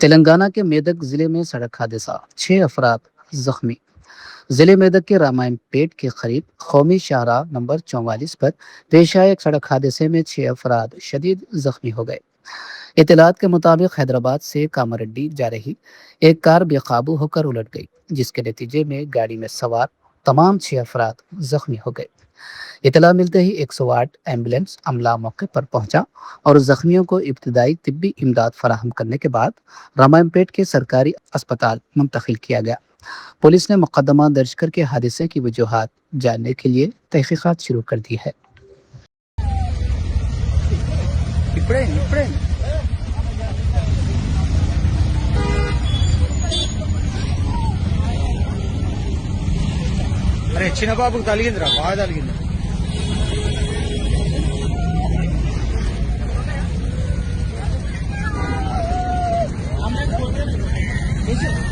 तेलंगाना के मेदक जिले में सड़क हादसा, 6 अफराद जख्मी। जिले मेदक के रामायण पेट के करीब कौमी शाहराह नंबर 44 पर पेश आए एक सड़क हादसे में 6 अफराद शदीद जख्मी हो गए। इतलात के मुताबिक हैदराबाद से कामारेड्डी जा रही एक कार बेकाबू होकर उलट गई, जिसके नतीजे में गाड़ी में सवार तमाम 6 अफराद जख्मी हो गए। इतला मिलते ही 108 एम्बुलेंस अमला मौके पर पहुंचा और जख्मियों को इब्तदाई तिब्बी इमदाद फराहम करने के बाद रामायणपेट के सरकारी अस्पताल मुंतकिल किया गया। पुलिस ने मुकदमा दर्ज करके हादसे की वजूहात जानने के लिए तहकीकात शुरू कर दी है। అరే చిన్న బాబుకు తలిగిందిరా బాగా తలిగింది Amre,